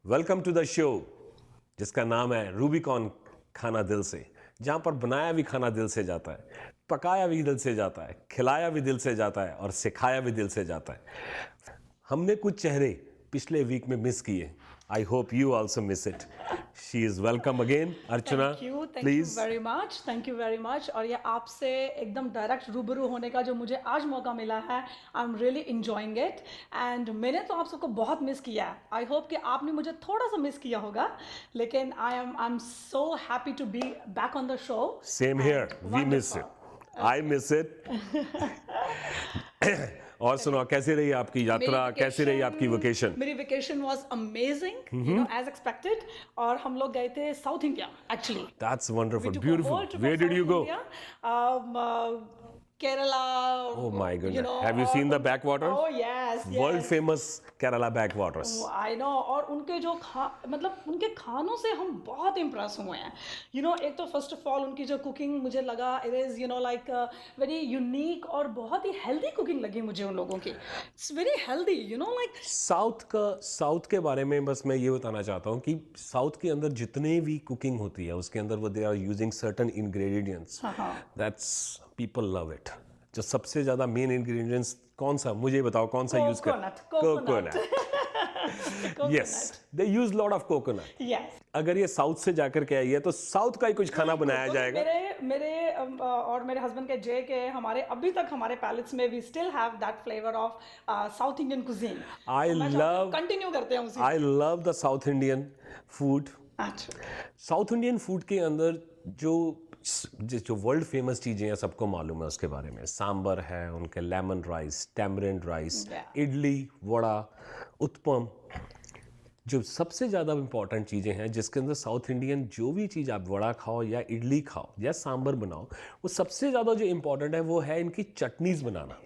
Welcome to the show जिसका नाम है रूबिकॉन खाना दिल से, जहाँ पर बनाया भी खाना दिल से जाता है, पकाया भी दिल से जाता है, खिलाया भी दिल से जाता है और सिखाया भी दिल से जाता है। हमने कुछ चेहरे पिछले वीक में मिस किए। I hope you also miss it. She is welcome again. Archana thank you please. Very much. और ये आपसे एकदम डायरेक्ट रूबरू होने का जो मुझे आज मौका मिला है, I am really enjoying it. And मैंने तो आप सबको बहुत मिस किया है। आई होप कि आपने मुझे थोड़ा सा मिस किया होगा, लेकिन I am so happy to be back on the show. Same here, we miss it, I miss it. और सुनो, कैसी रही आपकी यात्रा, कैसी रही आपकी वेकेशन? मेरी vacation was amazing, you know, as expected. और हम लोग गए थे South India actually. That's wonderful, beautiful. Where did you go? Kerala. Oh my goodness. You know, Have you seen the backwaters? Oh yes, World yes. famous Kerala backwaters. I know. और उनके जो मतलब उनके खानों से हम बहुत इम्प्रेस हुए हैं। यू नो, एक तो फर्स्ट ऑफ ऑल उनकी जो कुकिंग मुझे लगा it is you know like very unique और बहुत ही हेल्दी कुकिंग लगी मुझे उन लोगों की। It's very healthy, you know, like south के बारे में बस मैं ये बताना चाहता हूँ कि साउथ के अंदर जितने भी कुकिंग होती है उसके अंदर वो they are using certain ingredients that's people love it. जो सबसे ज्यादा मेन इंग्रेडिएंट्स कौन सा, मुझे बताओ कौन सा यूज कर? Coconut. Yes, they use lot of coconut. Yes. अगर ये साउथ से जाकर के आई है तो साउथ का ही कुछ खाना बनाया जाएगा। मेरे और मेरे हस्बैंड के जे के हमारे अभी तक हमारे पैलेट्स में we still have that flavour of South Indian cuisine. I love continue करते हैं उसी। I love the South Indian food. South Indian food के अंदर जो वर्ल्ड फेमस चीज़ें हैं सबको मालूम है उसके बारे में। सांबर है, उनके lemon rice, tamarind rice, idli, vada, uttapam. जो सबसे ज़्यादा इंपॉर्टेंट चीज़ें हैं जिसके अंदर साउथ इंडियन जो भी चीज़ आप वड़ा खाओ या इडली खाओ या सांबर बनाओ, वो सबसे ज़्यादा जो इंपॉर्टेंट है वो है इनकी चटनीज बनाना।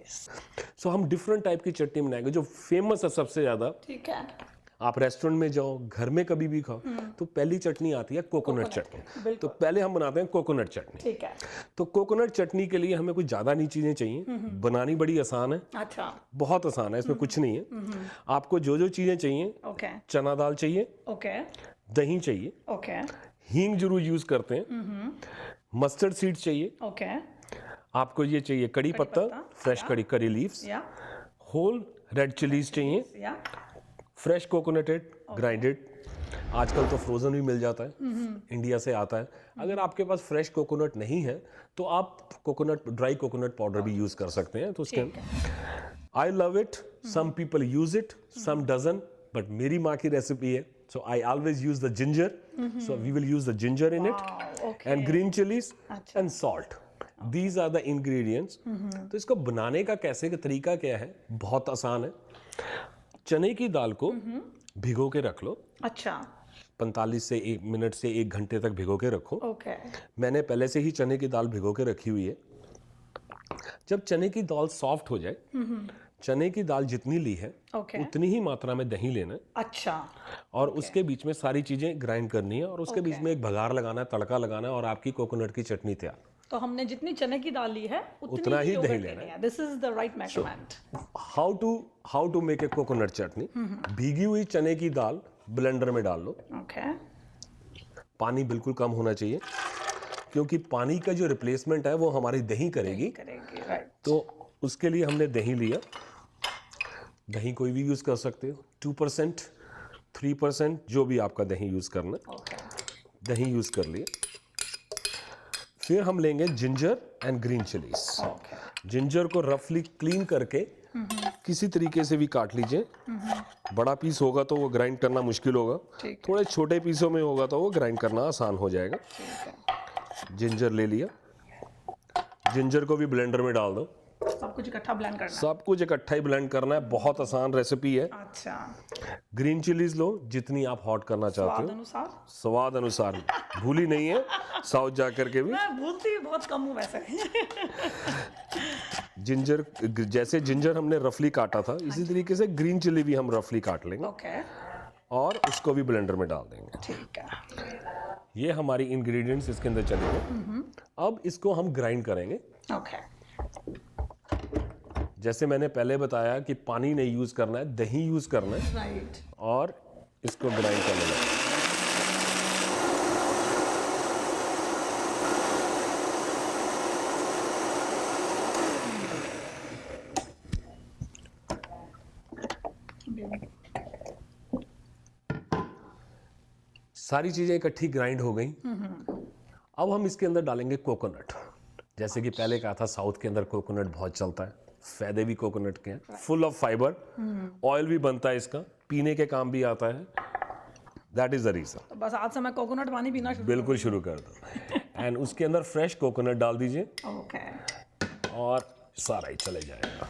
सो हम डिफरेंट टाइप की चटनी बनाएंगे जो फेमस है सबसे ज़्यादा। ठीक है। आप रेस्टोरेंट में जाओ, घर में कभी भी खाओ, तो पहली चटनी आती है कोकोनट चटनी। तो पहले हम बनाते हैं कोकोनट चटनी। ठीक है। तो कोकोनट चटनी के लिए हमें कुछ ज़्यादा नहीं चीज़ें चाहिए, बनानी बड़ी आसान है। अच्छा। बहुत आसान है, इसमें कुछ नहीं है। आपको जो जो चीज़ें चाहिए, चना दाल चाहिए, दही चाहिए, हींग जरूर यूज करते हैं, मस्टर्ड सीड चाहिए, आपको ये चाहिए कड़ी पत्ता, fresh curry leaves, whole red chillies चाहिए, फ्रेश कोकोनटेड ग्राइंडेड। आजकल तो फ्रोजन भी मिल जाता है, इंडिया से आता है। अगर आपके पास फ्रेश कोकोनट नहीं है तो आप ड्राई कोकोनट पाउडर भी यूज कर सकते हैं। तो उसके I love it, some people use it, some doesn't, but मेरी माँ की रेसिपी है, so I always use the ginger. So we will use the ginger in it, and green chilies and salt. These are the ingredients. तो इसको बनाने का कैसे का तरीका क्या है? बहुत आसान है। चने की दाल को भिगो के रख लो। अच्छा। 45 से 1 मिनट से 1 घंटे तक भिगो के रखो। मैंने पहले से ही चने की दाल भिगो के रखी हुई है। जब चने की दाल सॉफ्ट हो जाए, चने की दाल जितनी ली है उतनी ही मात्रा में दही लेना है। अच्छा। और उसके बीच में सारी चीजें ग्राइंड करनी है और उसके बीच में एक भगार लगाना है, तड़का लगाना है और आपकी कोकोनट की चटनी तैयार। तो हमने जितनी चने की दाल ली है उतना ही दही लेना है। This is the right measurement. How to make a coconut chutney. भीगी हुई चने की दाल ब्लेंडर में डाल लो। पानी बिल्कुल कम होना चाहिए क्योंकि पानी का जो रिप्लेसमेंट है वो हमारी दही करेगी। तो उसके लिए हमने दही लिया। दही कोई भी यूज कर सकते हो, 2%, 3%, जो भी आपका दही यूज करना। दही यूज कर लिया। फिर हम लेंगे ginger and green chillies. Ginger को रफली क्लीन करके किसी तरीके से भी काट लीजिए। बड़ा पीस होगा तो वो ग्राइंड करना मुश्किल होगा, थोड़े छोटे पीसों में होगा तो वो ग्राइंड करना आसान हो जाएगा। जिंजर ले लिया। जिंजर को भी ब्लेंडर में डाल दो। सब कुछ इकट्ठा ब्लेंड करना है। सब कुछ इकट्ठा ही ब्लेंड करना है, बहुत आसान रेसिपी है। अच्छा। ग्रीन चिलीज लो जितनी आप हॉट करना चाहते हो, स्वाद अनुसार। भूली नहीं है साउथ जाकर के भी। मैं भूलती बहुत कम हूँ वैसे। जिंजर, जैसे जिंजर हमने रफली काटा था इसी तरीके से ग्रीन चिली भी हम रफली काट लेंगे और उसको भी ब्लेंडर में डाल देंगे। ठीक है। ये हमारी इंग्रेडिएंट्स इसके अंदर चलेंगे। अब इसको हम ग्राइंड करेंगे। जैसे मैंने पहले बताया कि पानी नहीं यूज करना है, दही यूज करना है। राइट। और इसको ग्राइंड करने लगे। सारी चीजें इकट्ठी ग्राइंड हो गई। अब हम इसके अंदर डालेंगे कोकोनट। जैसे कि पहले कहा था, साउथ के अंदर कोकोनट बहुत चलता है, फायदे भी कोकोनट के हैं, फुल ऑफ फाइबर, ऑयल भी बनता है इसका, पीने के काम भी आता है। That is the reason. तो बस आज से मैं कोकोनट पानी पीना बिल्कुल शुरू कर दो। एंड उसके अंदर फ्रेश कोकोनट डाल दीजिए। ओके। और सारा ही चले जाएगा।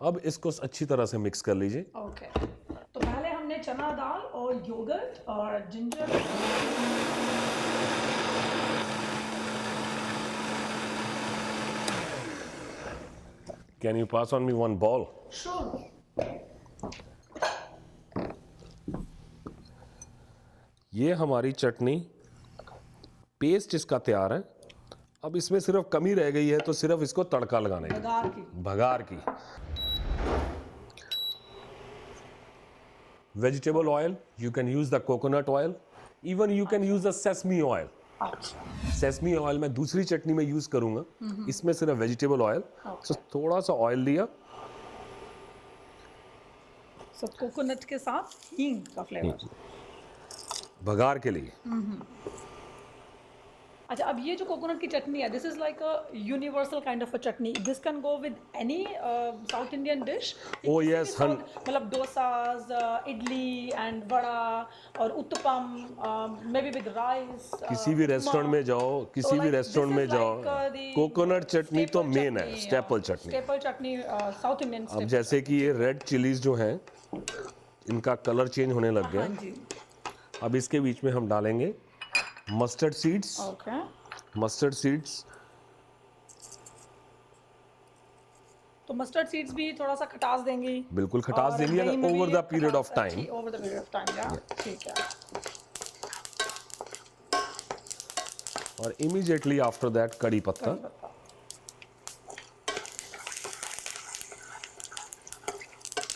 अब इसको अच्छी तरह से मिक्स कर लीजिए। ओके। तो पहले हमने चना दाल और योगर्ट और ginger. Can you pass on me one ball? Sure. ये हमारी चटनी पेस्ट इसका तैयार है। अब इसमें सिर्फ कमी रह गई है, तो सिर्फ इसको तड़का लगाने की, बघार की। Vegetable oil, you can use the coconut oil, even you can use the sesame oil. Sesame oil मैं दूसरी चटनी में यूज करूंगा, इसमें सिर्फ वेजिटेबल ऑयल। तो थोड़ा सा ऑयल लिया, कोकोनट के साथ हींग का फ्लेवर बघार के लिए। अच्छा, अब ये जो कोकोनट की चटनी है, this is like a universal kind of a chutney. This can go with any south Indian dish. Oh yes, मतलब डोसाज, इडली एंड वड़ा और uttapam, may be with rice. किसी भी रेस्टोरेंट में जाओ, किसी भी रेस्टोरेंट में जाओ, कोकोनट चटनी तो मेन है, स्टेपल चटनी। स्टेपल चटनी साउथ इंडियन। अब जैसे कि ये रेड चिलीज जो हैं, इनका कलर चेंज होने लग गया। अब इसके बीच में हम डालेंगे mustard seeds. Okay. Mustard seeds, तो मस्टर्ड सीड्स भी थोड़ा सा खटास देंगी। बिल्कुल खटास देंगी over the period of time. Over the period of time, या ठीक है। और इमीडिएटली आफ्टर दैट कड़ी पत्ता।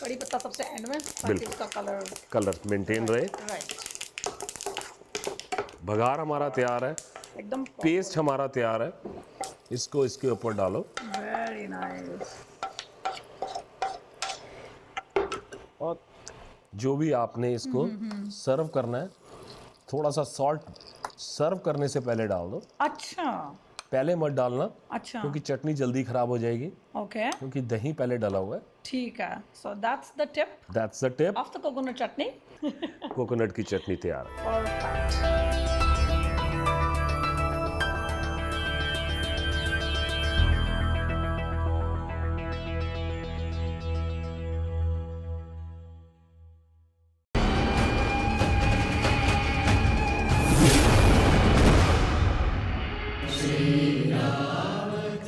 कड़ी पत्ता सबसे एंड में, ताकि उसका कलर मेंटेन रहे। राइट। बघार हमारा तैयार है, एकदम पेस्ट हमारा तैयार है। इसको इसके ऊपर डालो। Very nice. और जो भी आपने इसको सर्व करना है, थोड़ा सा सॉल्ट सर्व करने से पहले डाल दो। अच्छा, पहले मत डालना। अच्छा, क्योंकि चटनी जल्दी खराब हो जाएगी। ओके। क्योंकि दही पहले डाला हुआ है। ठीक है। So that's the tip. That's the tip of the coconut chutney. Coconut की चटनी तैयार है। Perfect.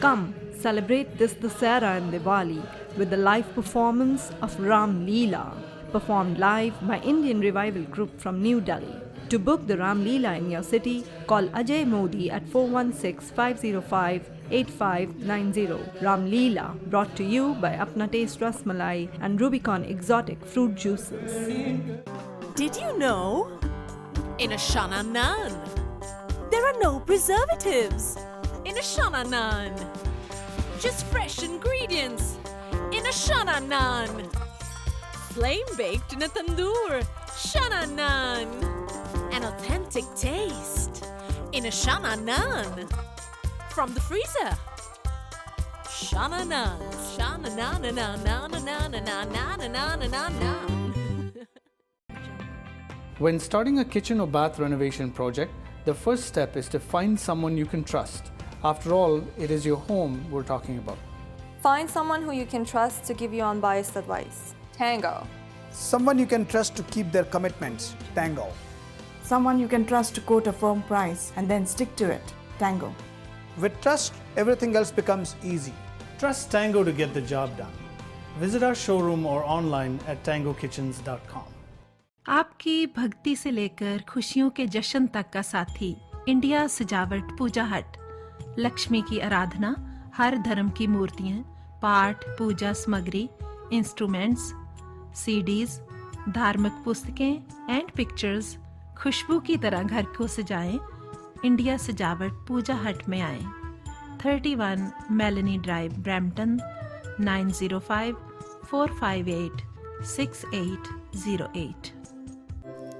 Come, celebrate this Dussehra and Diwali with the live performance of Ram Leela, performed live by Indian Revival Group from New Delhi. To book the Ram Leela in your city, call Ajay Modi at 416-505-8590. Ram Leela, brought to you by Apna Taste Rasmalai and Rubicon Exotic Fruit Juices. Did you know? In a Shana Naan, there are no preservatives. In a Shana Naan, just fresh ingredients. In a Shana Naan, flame baked in a tandoor. Shana Naan, an authentic taste. In a Shana Naan, from the freezer. Shana Naan, Shana Naan, na na na na na na na na na na na. When starting a kitchen or bath renovation project, the first step is to find someone you can trust. After all, it is your home we're talking about. Find someone who you can trust to give you unbiased advice. Tango. Someone you can trust to keep their commitments. Tango. Someone you can trust to quote a firm price and then stick to it. Tango. With trust, everything else becomes easy. Trust Tango to get the job done. Visit our showroom or online at tangokitchens.com. आपकी भक्ति से लेकर खुशियों के जश्न तक का साथी, इंडिया सजावट पूजा हट। लक्ष्मी की आराधना, हर धर्म की मूर्तियाँ, पाठ पूजा सामग्री, इंस्ट्रूमेंट्स, सीडीज, धार्मिक पुस्तकें एंड पिक्चर्स खुशबू की तरह घर को सजाएं, इंडिया सजावट पूजा हट में आएं। 31 Melanie drive, Brampton 9054586808।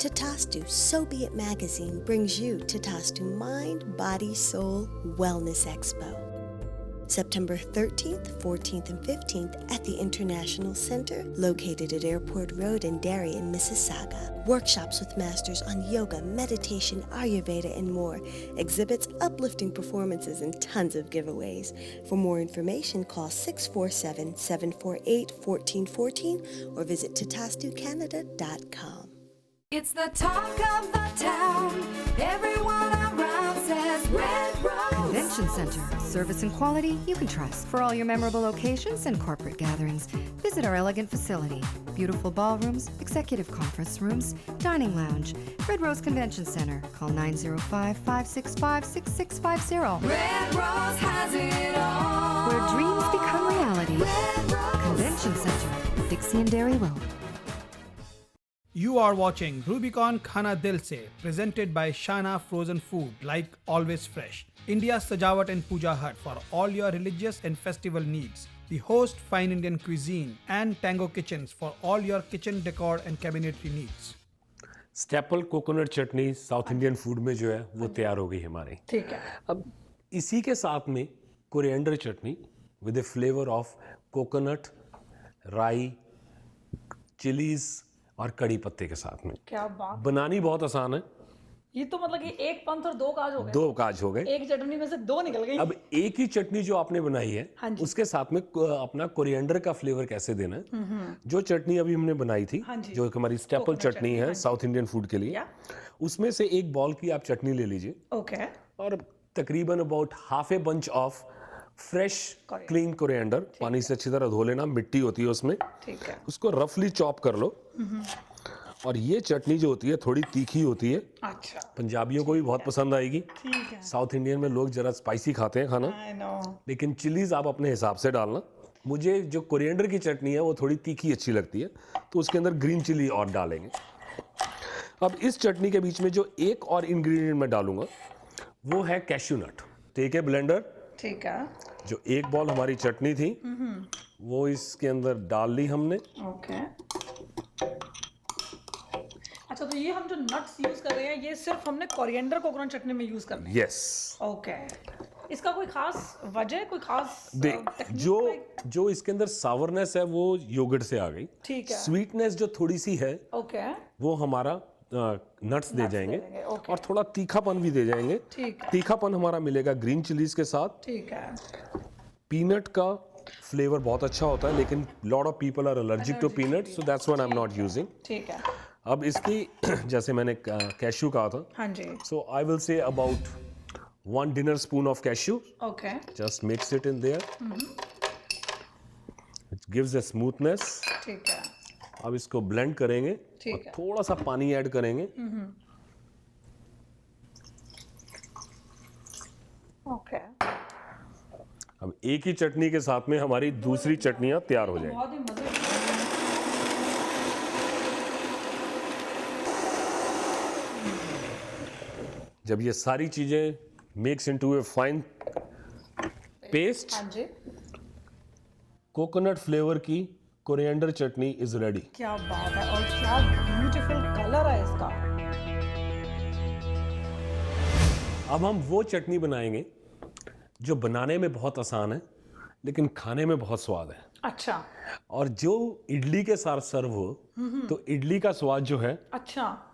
Tatastu So Be It magazine brings you Tatastu Mind, Body, Soul Wellness Expo. September 13th, 14th, and 15th at the International Center, located at Airport Road in Darien, Mississauga. Workshops with masters on yoga, meditation, Ayurveda, and more. Exhibits, uplifting performances, and tons of giveaways. For more information, call 647-748-1414 or visit tatastucanada.com. It's the talk of the town. Everyone around says Red Rose. Convention Center. Service and quality you can trust. For all your memorable occasions and corporate gatherings, visit our elegant facility. Beautiful ballrooms, executive conference rooms, dining lounge. Red Rose Convention Center. Call 905-565-6650. Red Rose has it all. Where dreams become reality. Red Rose. Convention Center. Dixie and Dairy Road. You are watching Rubicon Khana Dil Se, presented by Shana Frozen Food, like always fresh. India's Sajawat and Puja Hut for all your religious and festival needs. The host Fine Indian Cuisine and Tango Kitchens for all your kitchen decor and cabinetry needs. Staple coconut chutney south Indian food में जो है वो तैयार हो गई हमारी। ठीक है। अब इसी के साथ में coriander chutney with A flavour of coconut, राई, चिलीज और कड़ी पत्ते के साथ में। क्या बात। बनानी बहुत आसान है। ये तो मतलब कि एक पंथ और दो काज हो गए। दो काज हो गए। एक चटनी में से दो निकल गई। अब एक ही चटनी जो आपने बनाई है, उसके साथ में अपना कोरिएंडर का फ्लेवर कैसे देना है। जो चटनी अभी हमने बनाई थी, जो हमारी स्टेपल चटनी है साउथ इंडियन फूड के लिए, उसमें से एक बॉल की आप चटनी ले लीजिए। ओके। और तकरीबन about half a bunch of fresh clean coriander, पानी से अच्छी तरह धो लेना, मिट्टी होती है उसमें। ठीक है। उसको रफली चॉप कर लो। और ये चटनी जो होती है थोड़ी तीखी होती है। अच्छा। पंजाबियों को भी बहुत पसंद आएगी। ठीक है। साउथ इंडियन में लोग जरा स्पाइसी खाते हैं खाना, लेकिन चिलीज आप अपने हिसाब से डालना। मुझे जो कोरिएंडर की चटनी है वो थोड़ी तीखी अच्छी लगती है, तो उसके अंदर ग्रीन चिली और डालेंगे। अब इस चटनी के बीच में जो एक और इंग्रेडिएंट मैं डालूंगा वो है cashew nut. Take a blender. ठीक है। जो एक बॉल हमारी चटनी थी वो इसके अंदर डाल ली हमने। ओके। अच्छा, तो ये हम जो नट्स यूज कर रहे हैं ये सिर्फ हमने कोरिएंडर कोकोनट चटनी में यूज करना है। यस। ओके। इसका कोई खास वजह, कोई खास जो इसके अंदर सावरनेस है वो योगर्ट से आ गई। ठीक है। स्वीटनेस जो थोड़ी सी है वो हमारा नट्स दे जाएंगे। और थोड़ा तीखापन भी दे जाएंगे। तीखापन हमारा मिलेगा ग्रीन चिलीज के साथ। ठीक है। पीनट का फ्लेवर बहुत अच्छा होता है, लेकिन lot of people are allergic to peanut, so that's why I am not using. ठीक है। अब इसकी जैसे मैंने कैश्यू कहा था, हाँ जी, so I will say about 1 dinner spoon of cashew. Okay. Just mix it in there. It gives a smoothness. ठीक है। अब इसको blend करेंगे और थोड़ा सा पानी ऐड करेंगे। Okay. अब एक ही चटनी के साथ में हमारी दूसरी चटनियां तैयार हो जाएंगी। बहुत ही मजे। जब ये सारी चीजें mix into a fine paste, coconut flavour की कोरिएंडर चटनी इज रेडी। क्या बात है, और क्या ब्यूटीफुल कलर है इसका। अब हम वो चटनी बनाएंगे जो बनाने में बहुत आसान है लेकिन खाने में बहुत स्वाद है। अच्छा। और जो इडली के साथ सर्व हो तो इडली का स्वाद जो है अच्छा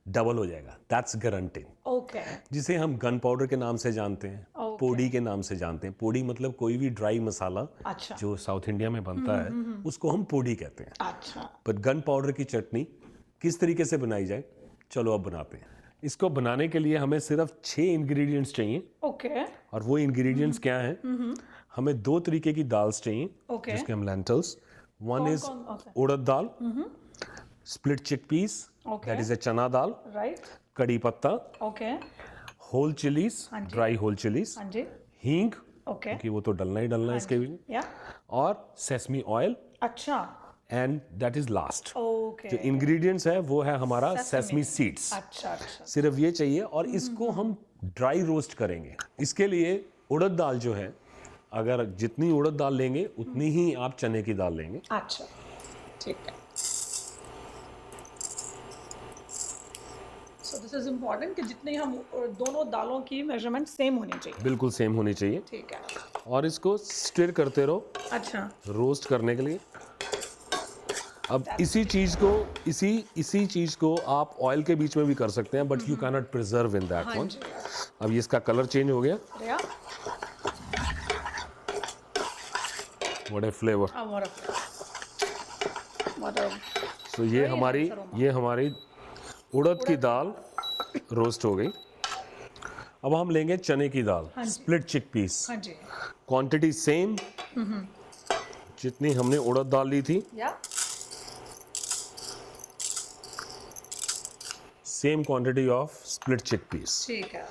डबल हो जाएगा। That's guarantee. ओके। जिसे हम गन पाउडर के नाम से जानते हैं, पोड़ी के नाम से जानते हैं। पोड़ी मतलब कोई भी ड्राई मसाला अच्छा। जो साउथ इंडिया में बनता है उसको हम पोड़ी कहते हैं। अच्छा। पर गन पाउडर की चटनी किस तरीके से बनाई जाए, चलो अब बनाते हैं। इसको बनाने के लिए हमें सिर्फ 6 इंग्रेडिएंट्स चाहिए। ओके। और वो इंग्रेडिएंट्स क्या हैं? हमें 2 तरीके की दाल्स चाहिए, जिसके हम lentils. One is urad dal, split chickpeas, that is a chana dal, right, kadi patta, okay, whole chillies, dry whole chillies, hing, okay, क्योंकि वो तो डलना ही डलना है इसके भी, और सेसमी ऑयल। अच्छा, and that is last. Okay. जो इंग्रेडिएंट्स है वो है हमारा सेसमी सीड्स। अच्छा अच्छा। सिर्फ ये चाहिए और इसको हम ड्राई रोस्ट करेंगे। इसके लिए उड़द दाल जो है, अगर जितनी उड़द दाल लेंगे उतनी ही आप चने की दाल लेंगे। अच्छा ठीक है। सो दिस इज इम्पोर्टेंट कि जितनी हम दोनों दालों की मेजरमेंट सेम होनी चाहिए। बिल्कुल सेम होनी चाहिए। ठीक है। और इसको स्टिर करते रहो। अच्छा। रोस्ट करने के लिए। अब इसी चीज को आप ऑयल के बीच में भी कर सकते हैं, but you can not preserve in that one. अब इसका कलर चेंज हो गया। What A flavour. सो ये हमारी उड़द की दाल रोस्ट हो गई। अब हम लेंगे चने की दाल, स्प्लिट चिक पीस। क्वांटिटी सेम जितनी हमने उड़द दाल ली थी, सेम क्वांटिटी ऑफ स्प्लिट चिक पीस। ठीक है।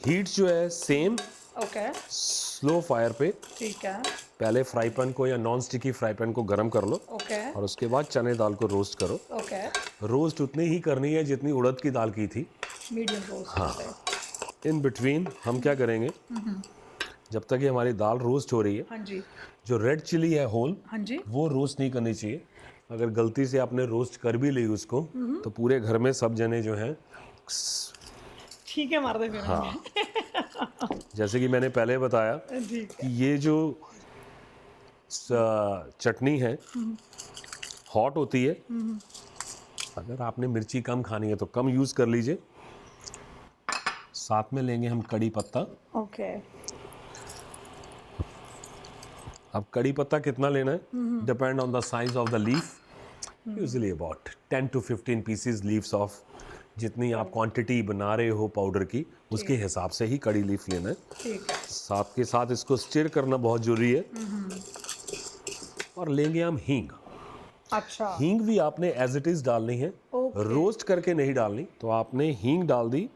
हीट जो है सेम। ओके। स्लो फायर पे। ठीक है। पहले फ्राई पैन को या नॉन स्टिकी फ्राई पैन को गरम कर लो। ओके। और उसके बाद चने दाल को रोस्ट करो। ओके। रोस्ट उतनी ही करनी है जितनी उड़द की दाल की थी। Medium roast. हाँ। इन बिटवीन हम क्या करेंगे, जब तक ये हमारी दाल रोस्ट हो रही है, हाँ जी, जो रेड चिली है होल, हाँ जी, वो रोस्ट नहीं करनी चाहिए। अगर गलती से आपने रोस्ट कर भी ली उसको, तो पूरे घर में सब जने जो हैं ठीक है मार दे फिर। हाँ। जैसे कि मैंने पहले बताया कि ये जो चटनी है हॉट होती है। अगर आपने मिर्ची कम खानी है तो कम यूज कर लीजिए। साथ में लेंगे हम कड़ी पत्ता। ओके। अब कड़ी पत्ता कितना लेना है, depend on the size of the leaf. Usually about 10 to 15 pieces leaves of, जितनी आप क्वांटिटी बना रहे हो पाउडर की, उसके हिसाब से ही कड़ी लीफ लेना है। ठीक है। साथ के साथ इसको स्टिर करना बहुत जरूरी है। और लेंगे हम हींग। अच्छा। हींग भी आपने एज इट इज डालनी है, रोस्ट करके नहीं डालनी। तो आपने हींग डाल दी,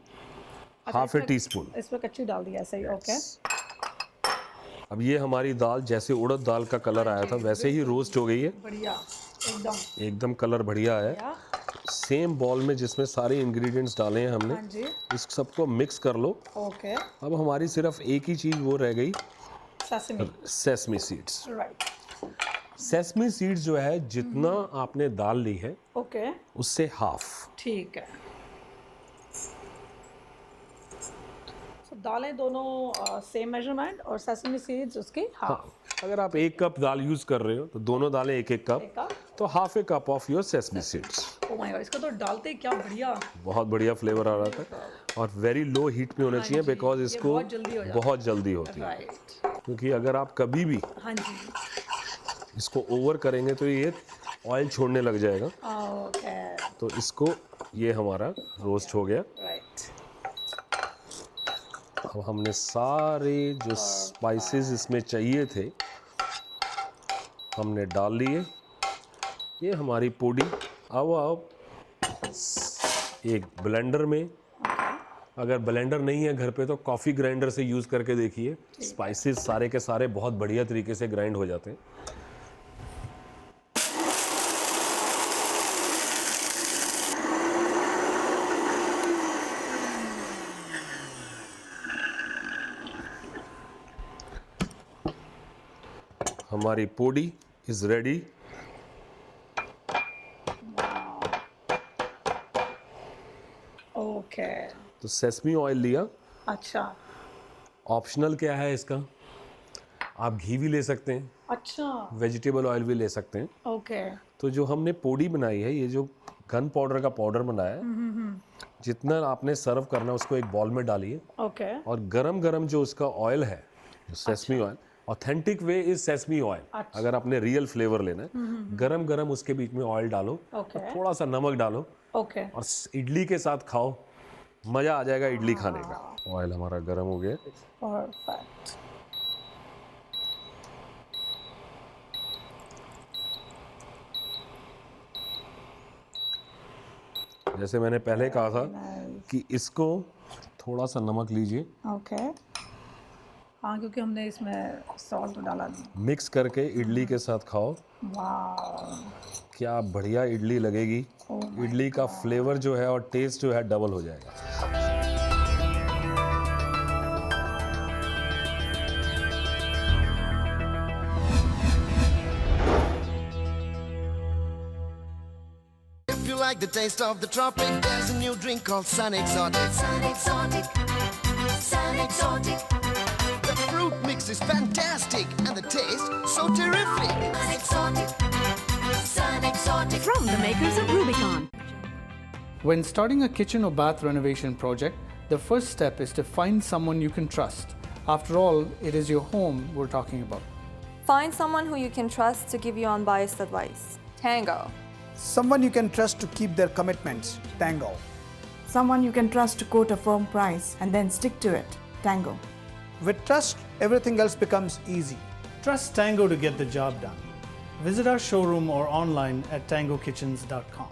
हाफ ए टीस्पून। इसमें कच्ची डाल दी ऐसे ही। ओके। अब ये हमारी दाल जैसे उड़द दाल का कलर आया था वैसे ही रोस्ट हो गई है। बढ़िया, एकदम कलर बढ़िया है। सेम बॉल में जिसमें सारे इंग्रेडिएंट्स डाले हैं हमने, हाँ जी, इस सबको मिक्स कर लो। ओके। अब हमारी सिर्फ एक ही चीज वो रह गई, sesame seeds. Right. Sesame seeds जो है जितना आपने दाल ली है, ओके, उससे हाफ। ठीक है। दालें दोनों सेम मेजरमेंट और सेसमी सीड्स उसकी हाफ। हाँ, अगर आप 1 कप दाल यूज कर रहे हो तो दोनों दालें 1-1 कप, तो half A cup of your sesame seeds. Oh my God, इसको तो डालते ही क्या बढ़िया, बहुत बढ़िया फ्लेवर आ रहा था। और वेरी लो हीट पे होना चाहिए, बिकॉज इसको बहुत जल्दी होती है। क्योंकि अगर आप कभी भी इसको ओवर करेंगे तो ये ऑयल छोड़ने लग जाएगा। तो इसको, ये हमारा रोस्ट हो गया। अब हमने सारे जो स्पाइसेस इसमें चाहिए थे हमने डाल लिए। ये हमारी पोड़ी। अब एक ब्लेंडर में, अगर ब्लेंडर नहीं है घर पे तो कॉफ़ी ग्राइंडर से यूज़ करके देखिए। स्पाइसेस सारे के सारे बहुत बढ़िया तरीके से ग्राइंड हो जाते हैं। हमारी पोड़ी इज रेडी। ओके। तो सेसमी ऑयल लिया। अच्छा। ऑप्शनल क्या है इसका, आप घी भी ले सकते हैं। अच्छा। वेजिटेबल ऑयल भी ले सकते हैं। ओके। तो जो हमने पोड़ी बनाई है, ये जो गन पाउडर का पाउडर बनाया है, जितना आपने सर्व करना उसको एक बॉल में डालिए। ओके। और गरम गरम जो उसका ऑयल है, sesame oil, authentic way is sesame oil. अगर आपने रियल फ्लेवर लेना है, गरम गरम उसके बीच में ऑयल डालो, और थोड़ा सा नमक डालो, और इडली के साथ खाओ, मजा आ जाएगा इडली खाने का। ऑयल हमारा गरम हो गया। परफेक्ट। जैसे मैंने पहले कहा था कि इसको थोड़ा सा नमक लीजिए, ओके, हाँ, क्योंकि हमने इसमें सॉल्ट डाला नहीं। मिक्स करके इडली के साथ खाओ, वाह, क्या बढ़िया इडली लगेगी। इडली का फ्लेवर जो है और टेस्ट जो है डबल हो जाएगा। If you like the taste of the tropic, there's a new drink called Sun Exotic. Sun Exotic, Sun Exotic. The fruit mix is fantastic and the taste so terrific. Sun Exotic, Sun Exotic. From the makers of Rubicon. When starting a kitchen or bath renovation project, the first step is to find someone you can trust. After all, it is your home we're talking about. Find someone who you can trust to give you unbiased advice. Tango. Someone you can trust to keep their commitments. Tango. Someone you can trust to quote a firm price and then stick to it. Tango. With trust, everything else becomes easy. Trust Tango to get the job done. Visit our showroom or online at tangokitchens.com.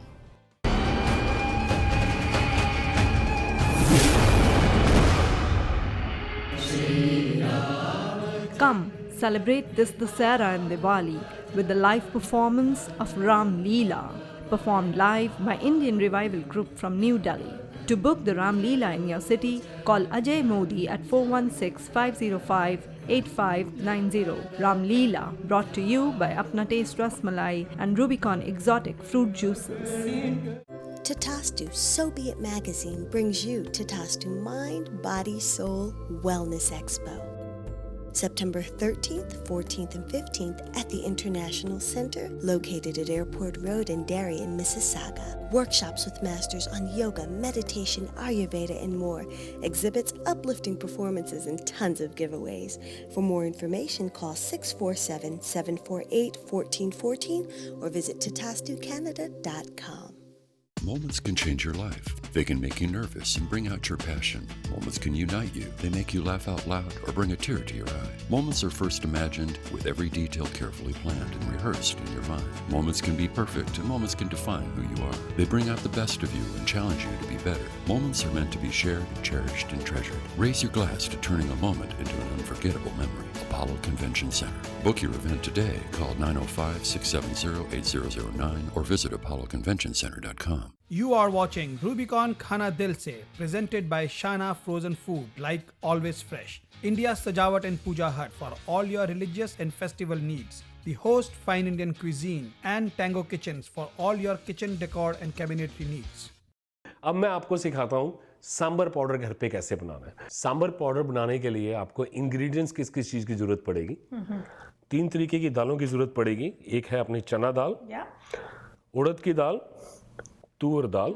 Come, celebrate this Dussehra and Diwali with the live performance of Ram Leela, performed live by Indian Revival Group from New Delhi. To book the Ram Leela in your city, call Ajay Modi at 416-505-8590. Ram Leela, brought to you by Apna Taste Rasmalai and Rubicon Exotic Fruit Juices. Tatastu So Be It magazine brings you Tatastu Mind, Body, Soul Wellness Expo. September 13th, 14th, and 15th at the International Center, located at Airport Road in Darien, Mississauga. Workshops with masters on yoga, meditation, Ayurveda, and more. Exhibits, uplifting performances, and tons of giveaways. For more information, call 647-748-1414 or visit tatastucanada.com. Moments can change your life. They can make you nervous and bring out your passion. Moments can unite you. They make you laugh out loud or bring a tear to your eye. Moments are first imagined with every detail carefully planned and rehearsed in your mind. Moments can be perfect and moments can define who you are. They bring out the best of you and challenge you to be better. Moments are meant to be shared, cherished, and treasured. Raise your glass to turning a moment into an unforgettable memory. Apollo Convention Center. Book your event today. Call 905-670-8009 or visit apolloconventioncenter.com. You are watching Rubicon Khana Dil Se, presented by Shana Frozen Food, like always fresh. India's Sajawat and Puja Hut for all your religious and festival needs. The host Fine Indian Cuisine and Tango Kitchens for all your kitchen decor and cabinetry needs. अब मैं आपको सिखाता हूँ sambar powder घर पे कैसे बनाना है। Sambar powder बनाने के लिए आपको इंग्रेडिएंट्स किस किस चीज़ की ज़रूरत पड़ेगी। 3 तरीके की दालों की ज़रूरत पड़ेगी। एक है अपनी चना दाल, उड़द की दाल, तुअर दाल,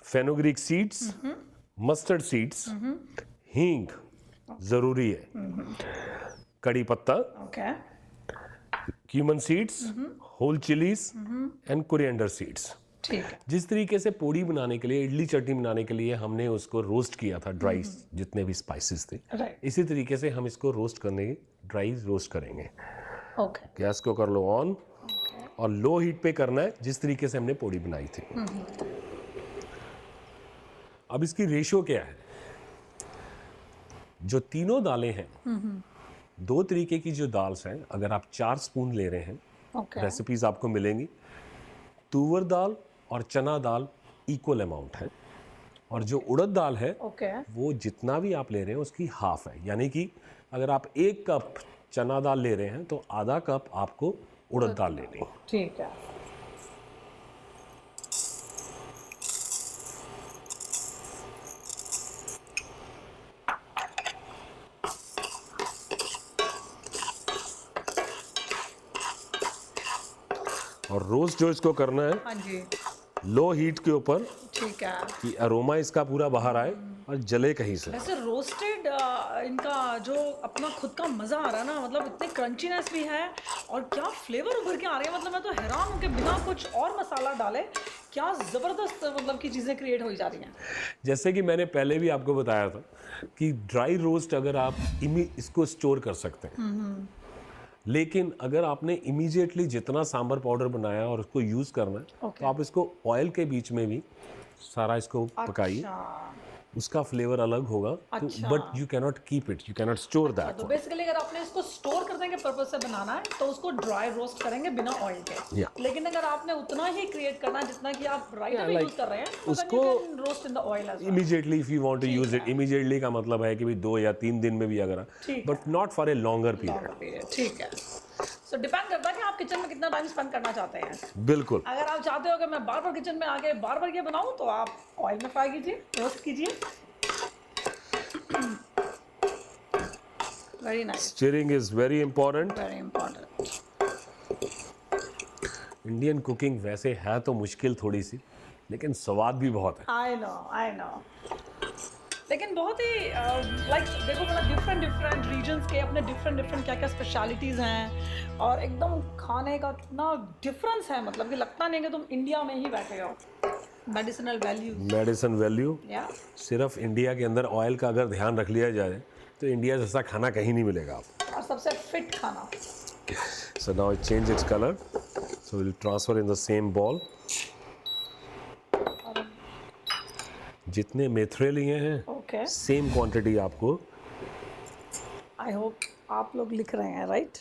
फेनुग्रीक सीड्स, मस्टर्ड सीड्स, हींग ज़रूरी है, कड़ी पत्ता, cumin seeds, whole chillies and coriander seeds. ठीक है। जिस तरीके से पोड़ी बनाने के लिए, इडली चटनी बनाने के लिए हमने उसको रोस्ट किया था, ड्राई जितने भी स्पाइसेस थे, इसी तरीके से हम इसको रोस्ट करने ड्राई रोस्ट करेंगे। ओके। गैस को कर लो ऑन और लो हीट पे करना है, जिस तरीके से हमने पोड़ी बनाई थी। अब इसकी रेशियो क्या है? जो तीनों दालें हैं, 2 तरीके की जो दाल्स हैं, अगर आप 4 स्पून ले रहे हैं, रेसिपीज आपको मिलेंगी। तुअर दाल और चना दाल इक्वल अमाउंट है, और जो उड़द दाल है वो जितना भी आप ले रहे हैं उसकी हाफ है। यानी कि अगर आप 1 कप चना दाल ले रहे हैं तो आधा कप आपको उड़द दाल लेनी है। ठीक है। और रोस्ट जो इसको करना है, हाँ जी, लो हीट के ऊपर, ठीक है, कि अरोमा इसका पूरा बाहर आए और जले कहीं से। वैसे रोस्टेड इनका जो अपना खुद का मज़ा आ रहा है ना, मतलब इतने क्रंचीनेस भी है और क्या फ्लेवर उभर के आ रहे हैं। मतलब मैं तो हैरान हूँ कि बिना कुछ और मसाला डाले क्या ज़बरदस्त मतलब की चीज़ें क्रिएट हो जा रही हैं। जैसे कि मैंने पहले भी आपको बताया था कि ड्राई रोस्ट अगर आप इसको स्टोर कर सकते हैं, लेकिन अगर आपने इमीडिएटली जितना सांभर पाउडर बनाया और उसको यूज़ करना है, तो आप इसको ऑयल के बीच में भी सारा इसको पकाइए, उसका फ्लेवर अलग होगा, अच्छा। But you cannot keep it, you cannot store that. तो बेसिकली अगर आपने इसको स्टोर करने के पर्पज से बनाना है तो उसको ड्राई रोस्ट करेंगे बिना ऑयल के। Yeah. लेकिन अगर आपने उतना ही क्रिएट करना है जितना कि आप राइट Yeah, में like यूज कर रहे हैं तो उसको roast in the oil as well. Immediately if you want to use it, immediately का मतलब है कि भाई 2 या 3 दिन में भी अगर, ठीक but not for a longer period. ठीक है। सो डिपेंड करता है कि आप किचन में कितना टाइम स्पेंड करना चाहते हैं। बिल्कुल। अगर आप चाहते हो कि मैं बार बार किचन में आके बार बार ये बनाऊं तो आप ऑयल में फ्राई कीजिए, रोस्ट कीजिए। Very nice. Steering is very important. Very important. Indian cooking वैसे है तो मुश्किल थोड़ी सी, लेकिन स्वाद भी बहुत है। I know. लेकिन बहुत ही लाइक देखो मतलब डिफरेंट रीजन्स के अपने डिफरेंट क्या स्पेशलिटीज़ हैं और एकदम खाने का कितना डिफरेंस है, मतलब कि लगता नहीं कि तुम इंडिया में ही बैठे हो। मेडिसिनल वैल्यू सिर्फ इंडिया के अंदर ऑयल का अगर ध्यान रख लिया जाए तो इंडिया जैसा खाना कहीं नहीं मिलेगा आपको, और सबसे फिट खाना। So now it changed its color, so we'll transfer in the same ball. जितने मेथरे लिए हैं सेम क्वांटिटी आपको। आई होप आप लोग लिख रहे हैं राइट?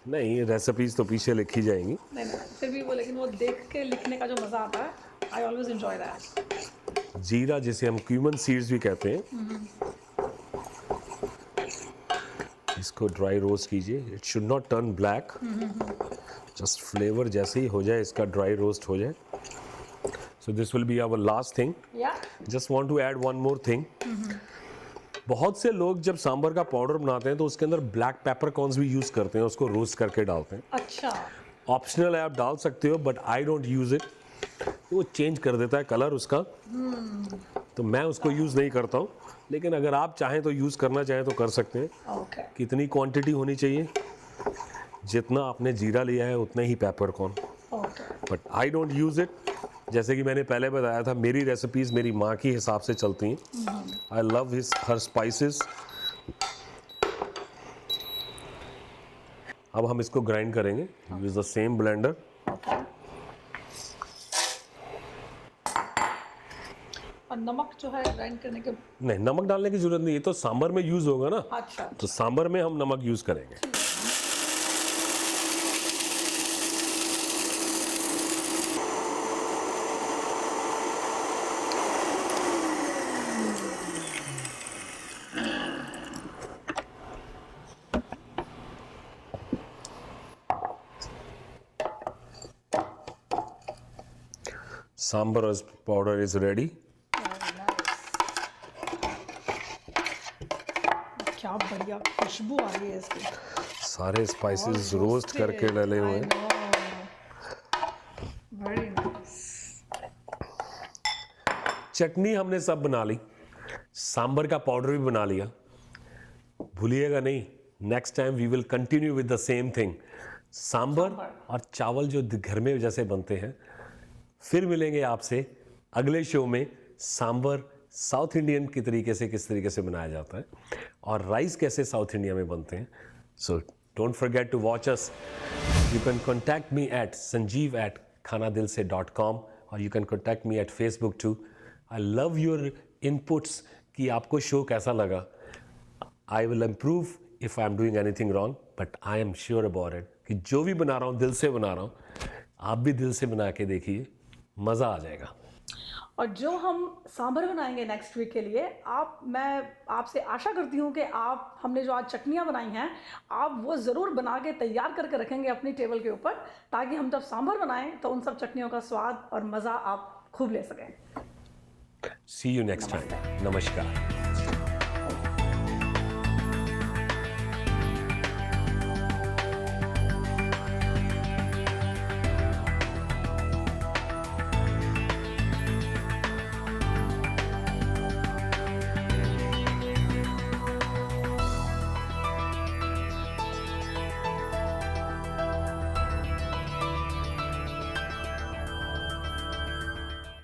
नहीं, रेसिपीज तो पीछे लिखी जाएंगी। नहीं फिर भी वो, लेकिन वो देख के लिखने का जो मज़ा आता है, आई ऑलवेज एंजॉय दैट। जीरा जिसे हम क्यूमन सीड्स भी कहते हैं, इसको ड्राई रोस्ट कीजिए। It should not turn black, just flavour जैसे ही हो जाए इसका ड्राई रोस्ट हो जाए। So this will be our last thing. Yeah. Just want to add one more thing. बहुत से लोग जब सांभर का पाउडर बनाते हैं तो उसके अंदर ब्लैक पेपर कॉर्न्स भी यूज करते हैं, उसको रोस्ट करके डालते हैं। अच्छा। ऑप्शनल है, आप डाल सकते हो, but I don't use it. वो चेंज कर देता है कलर उसका, तो मैं उसको यूज नहीं करता हूँ। लेकिन अगर आप चाहें तो यूज करना चाहें तो कर सकते हैं। कितनी क्वांटिटी होनी चाहिए? जितना आपने जीरा लिया है उतने ही peppercorn, but I don't use it. जैसे कि मैंने पहले बताया था, मेरी रेसिपीज मेरी माँ के हिसाब से चलती हैं। I love her spices. अब हम इसको ग्राइंड करेंगे विद द सेम ब्लेंडर। और नमक जो है ग्राइंड करने के नहीं, नमक डालने की जरूरत नहीं, ये तो सांभर में यूज होगा ना। अच्छा। तो सांभर में हम नमक यूज करेंगे। Sambar powder is ready. क्या बढ़िया खुशबू आ रही है इसकी। सारे स्पाइसेस रोस्ट करके डाले हुए हैं। Very nice. चटनी हमने सब बना ली, सांभर का पाउडर भी बना लिया। भूलिएगा नहीं, next time we will continue with the same thing. Sambar और चावल जो घर में जैसे बनते हैं। फिर मिलेंगे आपसे अगले शो में। सांभर साउथ इंडियन की तरीके से किस तरीके से बनाया जाता है और राइस कैसे साउथ इंडिया में बनते हैं। So don't forget to watch us. You can contact me at sanjeev@khanadilse.com और you can contact me at Facebook too. I love your inputs कि आपको शो कैसा लगा। I will improve if I am doing anything wrong, but I am sure about it कि जो भी बना रहा हूँ दिल से बना रहा हूँ। आप भी दिल से बना के देखिए, मज़ा आ जाएगा। और जो हम सांभर बनाएंगे नेक्स्ट वीक के लिए, मैं आपसे आशा करती हूँ कि आप हमने जो आज चटनियाँ बनाई हैं आप वो ज़रूर बना के तैयार करके रखेंगे अपनी टेबल के ऊपर, ताकि हम जब सांभर बनाएं तो उन सब चटनियों का स्वाद और मज़ा आप खूब ले सकें। See you next time. नमस्कार।